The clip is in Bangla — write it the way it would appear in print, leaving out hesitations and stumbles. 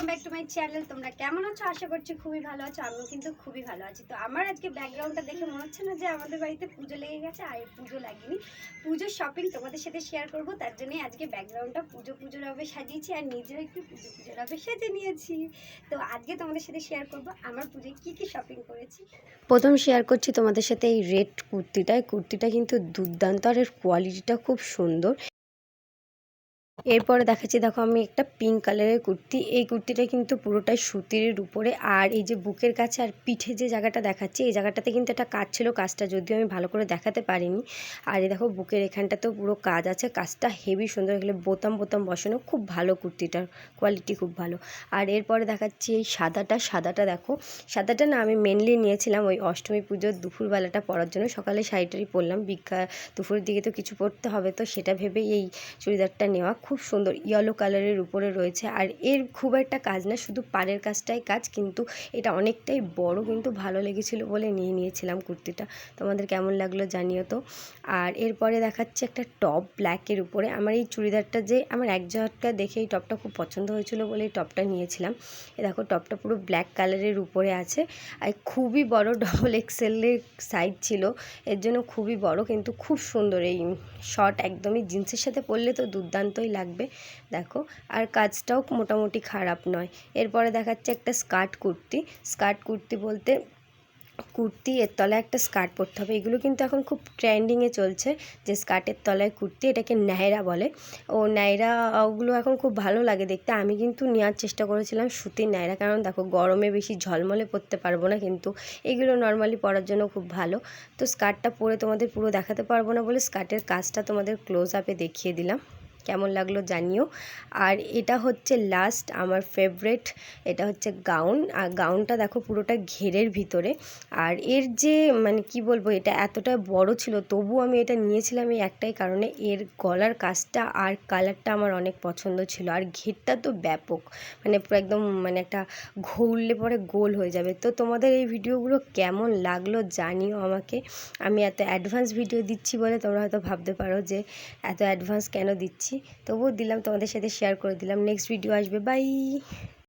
Welcome back to my channel. তোমরা কেমন আছো? আশা করছি খুবই ভালো আছো। আমিও কিন্তু খুবই ভালো আছি। তো আমার আজকে ব্যাকগ্রাউন্ডটা দেখে মনে হচ্ছে না যে আমাদের বাড়িতে পুজো লেগে গেছে? আর পুজো লাগেনি, পুজোর শপিং তোমাদের সাথে শেয়ার করব। তার জন্যই আজকে ব্যাকগ্রাউন্ডটা পুজোর সাজিয়েছি আর নিজেও একটু পুজোর সেজে নিয়েছি। তো আজকে তোমাদের সাথে শেয়ার করব আমার পুজোয় কী কী শপিং করেছি। প্রথম শেয়ার করছি তোমাদের সাথে এই রেড কুর্তিটা কিন্তু দুর্দান্ত, আর এর কোয়ালিটিটা খুব সুন্দর। এরপরে দেখাচ্ছি, দেখো আমি একটা পিঙ্ক কালারের কুর্তি, এই কুর্তিটা কিন্তু পুরোটাই সুতির উপরে, আর এই যে বুকের কাছে আর পিঠে যে জায়গাটা দেখাচ্ছি এই জায়গাটাতে কিন্তু একটা কাজ ছিল, কাজটা যদিও আমি ভালো করে দেখাতে পারিনি। আর এই দেখো বুকের এখানটাতেও পুরো কাজ আছে, কাজটা হেভি সুন্দর, এগুলো বোতাম বসানো, খুব ভালো কুর্তিটার কোয়ালিটি খুব ভালো। আর এরপরে দেখাচ্ছি এই সাদাটা দেখো, সাদাটা না আমি মেনলি নিয়েছিলাম ওই অষ্টমী পুজোর দুপুরবেলাটা পরার জন্য। সকালে শাড়িটারি পরলাম, দুপুরের দিকে তো কিছু পরতে হবে, তো সেটা ভেবেই এই চুড়িদারটা নেওয়া। খুব সুন্দর ইয়েলো কালারের উপরে রয়েছে, আর এর খুব একটা কাজ না, শুধু পাড়ের কাজটাই কাজ, কিন্তু এটা অনেকটাই বড়, কিন্তু ভালো লেগেছিল বলে নিয়েছিলাম কুর্তিটা। তোমাদের কেমন লাগলো জানিও তো। আর এরপরে দেখাচ্ছে একটা টপ ব্ল্যাকের উপরে। আমার এই চুড়িদারটা যে আমার এক ঝটকা দেখে এই টপটা খুব পছন্দ হয়েছিল বলে এই টপটা নিয়েছিলাম। এ দেখো টপটা পুরো ব্ল্যাক কালারের উপরে আছে, আর খুবই বড়, ডবল এক্সেলের সাইজ ছিল, এর জন্য খুবই বড়, কিন্তু খুব সুন্দর। এই শর্ট একদমই জিন্সের সাথে পরলে তো দুর্দান্তই লাগবে দেখো। আর কাজটাও মোটামুটি খারাপ নয়। এরপরে দেখাচ্ছে একটা স্কার্ট কুর্তি বলতে কুর্তি এর তলায় একটা স্কার্ট পরতে হবে, এগুলো কিন্তু এখন খুব ট্রেন্ডিংয়ে চলছে, যে স্কার্টের তলায় কুর্তি, এটাকে নায়রা বলে। ও নায়রা ওগুলো এখন খুব ভালো লাগে দেখতে। আমি কিন্তু নেওয়ার চেষ্টা করেছিলাম সুতির নায়রা, কারণ দেখো গরমে বেশি ঝলমলে পরতে পারবো না, কিন্তু এগুলো নর্মালি পরার জন্য খুব ভালো। তো স্কার্টটা পরে তোমাদের পুরো দেখাতে পারবো না বলে স্কার্টের কাজটা তোমাদের ক্লোজ আপে দেখিয়ে দিলাম, কেমন লাগলো জানিও। আর এটা হচ্ছে লাস্ট আমার ফেভারেট, এটা হচ্ছে গাউন। আর গাউনটা দেখো পুরোটা ঘেরের ভিতরে, আর এর যে মানে কি বলবো, এটা এতটা বড় ছিল, তবু আমি এটা নিয়েছিলাম এই একটাই কারণে, এর গলার কাজটা আর কালারটা আমার অনেক পছন্দ ছিল। আর ঘেরটা তো ব্যাপক, মানে পুরো একদম মানে একটা ঘুরলে পরে গোল হয়ে যাবে। তো তোমাদের এই ভিডিওগুলো কেমন লাগলো জানিও আমাকে। আমি এত অ্যাডভান্স ভিডিও দিচ্ছি বলে তোমরা হয়তো ভাবতে পারো যে এত অ্যাডভান্স কেন দিচ্ছি, তবুও দিলাম, তোমাদের সাথে শেয়ার করে দিলাম। নেক্সট ভিডিও আসবে, বাই।